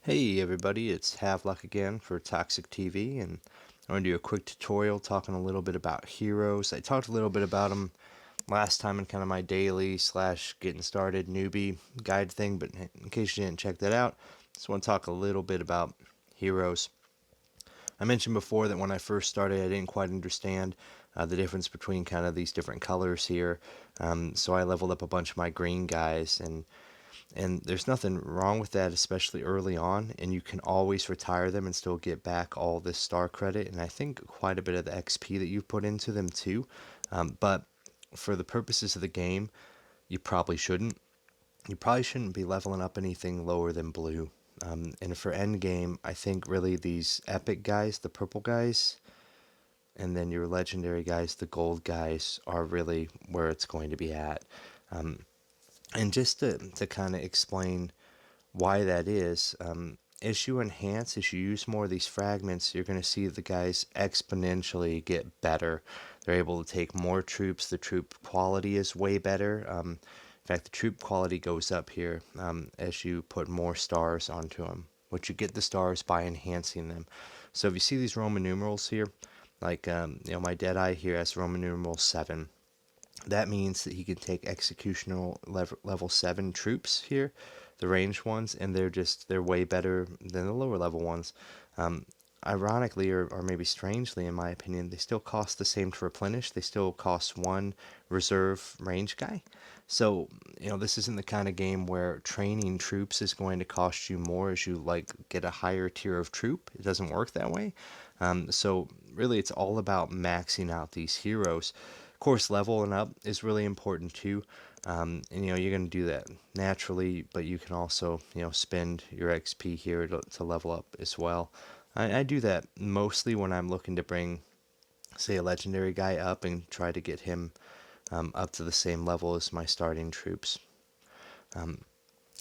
Hey everybody, it's Havlok again for Toxic TV, and I'm going to do a quick tutorial talking a little bit about heroes. I talked a little bit about them last time in kind of my daily slash getting started newbie guide thing, but in case you didn't check that out, just want to talk a little bit about heroes. I mentioned before that when I first started, I didn't quite understand the difference between kind of these different colors here, so I leveled up a bunch of my green guys, and there's nothing wrong with that, especially early on, and you can always retire them and still get back all this star credit, and I think quite a bit of the XP that you've put into them too. But for the purposes of the game, you probably shouldn't. You probably shouldn't be leveling up anything lower than blue. And for end game, I think really these epic guys, the purple guys, and then your legendary guys, the gold guys, are really where it's going to be at. And just to kind of explain why that is, as you enhance, as you use more of these fragments, you're going to see the guys exponentially get better. They're able to take more troops. The troop quality is way better. In fact, the troop quality goes up here as you put more stars onto them, which you get the stars by enhancing them. So if you see these Roman numerals here, like my Deadeye here has Roman numeral 7. That means that he can take executional level 7 troops here, the ranged ones, and they're way better than the lower level ones. Ironically, or maybe strangely in my opinion, they still cost the same to replenish. They still cost one reserve range guy. So, this isn't the kind of game where training troops is going to cost you more as you get a higher tier of troop. It doesn't work that way. So really it's all about maxing out these heroes. Of course, leveling up is really important too. And you're going to do that naturally, but you can also spend your XP here to level up as well. I do that mostly when I'm looking to bring, say, a legendary guy up and try to get him up to the same level as my starting troops.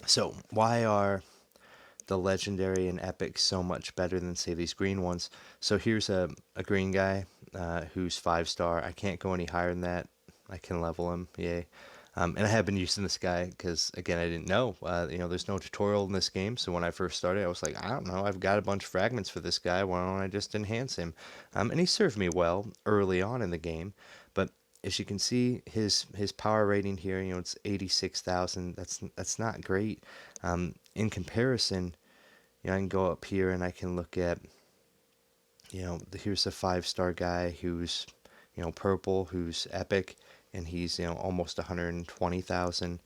So why are the legendary and epic so much better than, say, these green ones? So here's a green guy who's 5-star. I can't go any higher than that. I can level him, yay. And I have been using this guy because, again, I didn't know. There's no tutorial in this game, so when I first started, I was like, I don't know, I've got a bunch of fragments for this guy. Why don't I just enhance him? And he served me well early on in the game, but as you can see, his power rating here, it's 86,000. That's not great. In comparison, I can go up here and I can look at, here's a 5-star guy who's, purple, who's epic, and he's, almost 120,000.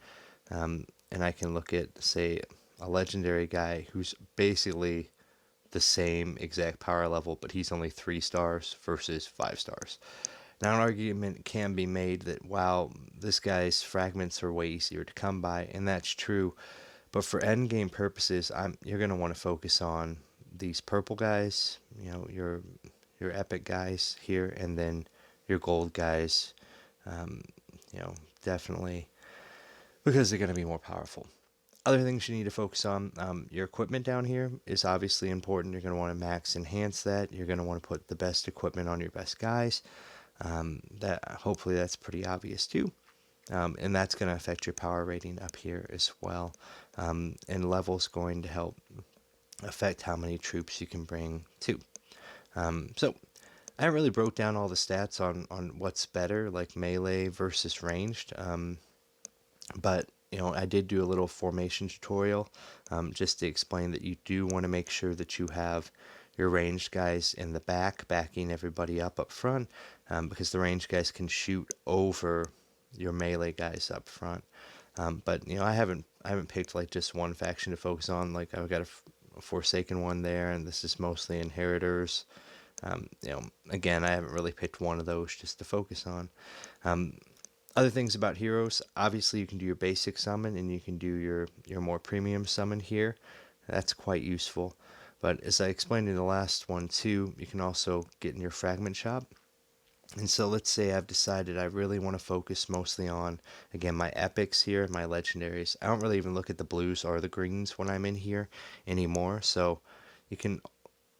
And I can look at, say, a legendary guy who's basically the same exact power level, but he's only 3 stars versus 5 stars. Now, an argument can be made that, wow, this guy's fragments are way easier to come by, and that's true. But for endgame purposes, you're going to want to focus on these purple guys, your epic guys here, and then your gold guys, definitely, because they're going to be more powerful. Other things you need to focus on, your equipment down here is obviously important. You're going to want to max enhance that. You're going to want to put the best equipment on your best guys. That hopefully that's pretty obvious too. And that's going to affect your power rating up here as well. And level's going to help affect how many troops you can bring too. So I haven't really broke down all the stats on what's better, like melee versus ranged. But I did do a little formation tutorial just to explain that you do want to make sure that you have your ranged guys in the back, backing everybody up front, because the ranged guys can shoot over your melee guys up front. But I haven't picked like just one faction to focus on. Like I've got a Forsaken one there, and this is mostly Inheritors. Again, I haven't really picked one of those just to focus on. Other things about heroes, obviously you can do your basic summon and you can do your more premium summon here. That's quite useful. But as I explained in the last one too, you can also get in your fragment shop. And so let's say I've decided I really want to focus mostly on, again, my epics here, my legendaries. I don't really even look at the blues or the greens when I'm in here anymore. So you can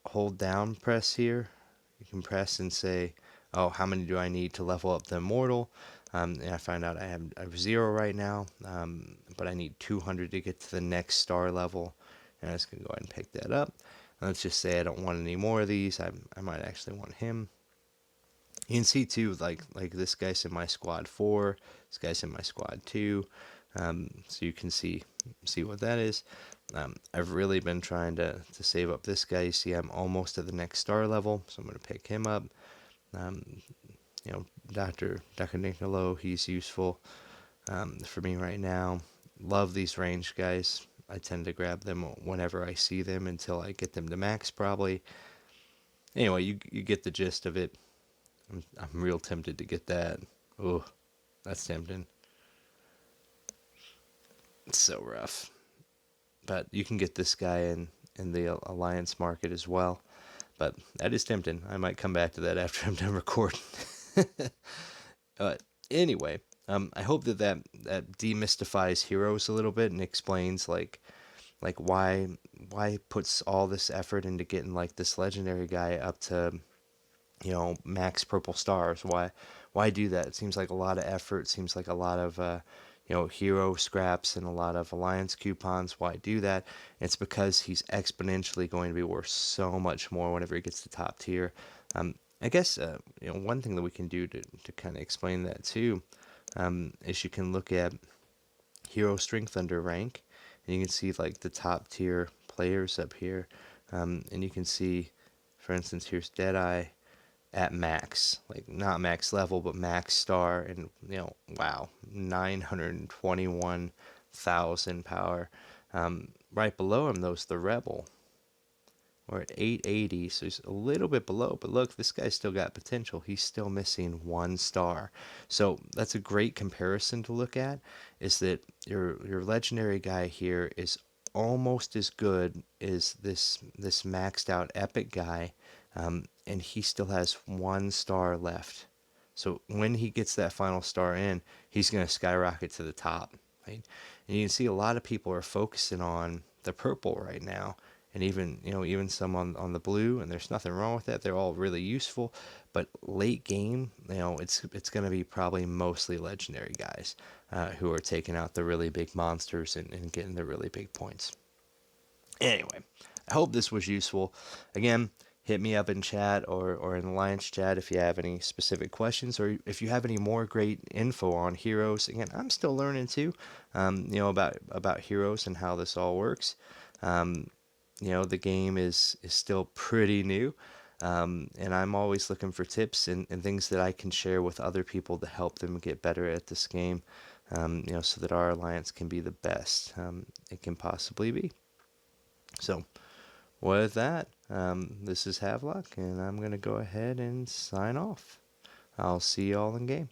hold down press here. You can press and say, oh, how many do I need to level up the immortal? And I find out I have 0 right now, but I need 200 to get to the next star level. And I'm just going to go ahead and pick that up. And let's just say I don't want any more of these. I might actually want him. You can see too, like this guy's in my squad 4, this guy's in my squad 2. So you can see what that is. I've really been trying to save up this guy. You see I'm almost at the next star level, so I'm going to pick him up. You know, Dr. Nicolo, he's useful for me right now. Love these range guys. I tend to grab them whenever I see them until I get them to max probably. Anyway, you get the gist of it. I'm real tempted to get that. Oh, that's tempting. It's so rough. But you can get this guy in the Alliance market as well. But that is tempting. I might come back to that after I'm done recording. But anyway, I hope that demystifies heroes a little bit and explains like why puts all this effort into getting like this legendary guy up to, you know, max purple stars. Why do that? It seems like a lot of effort. It seems like a lot of you know, hero scraps and a lot of alliance coupons. Why do that? It's because he's exponentially going to be worth so much more whenever he gets to top tier. I guess you know, one thing that we can do to kind of explain that too is you can look at hero strength under rank, and you can see like the top tier players up here, and you can see, for instance, here's Deadeye at max, like not max level, but max star, and you know, wow, 921,000 power. Right below him, though, is the Rebel. We're at 880, so he's a little bit below, but look, this guy's still got potential. He's still missing 1 star. So that's a great comparison to look at, is that your legendary guy here is almost as good as this maxed out epic guy, and he still has 1 star left. So when he gets that final star in, he's going to skyrocket to the top, right? And you can see a lot of people are focusing on the purple right now, and even, you know, even some on the blue, and there's nothing wrong with that. They're all really useful, but late game, you know, it's going to be probably mostly legendary guys who are taking out the really big monsters and getting the really big points. Anyway, I hope this was useful. Again, hit me up in chat or in Alliance chat if you have any specific questions, or if you have any more great info on heroes. Again, I'm still learning too, you know, about heroes and how this all works. You know, the game is still pretty new, and I'm always looking for tips and things that I can share with other people to help them get better at this game, you know, so that our alliance can be the best it can possibly be. So with that, this is Havlok, and I'm going to go ahead and sign off. I'll see you all in game.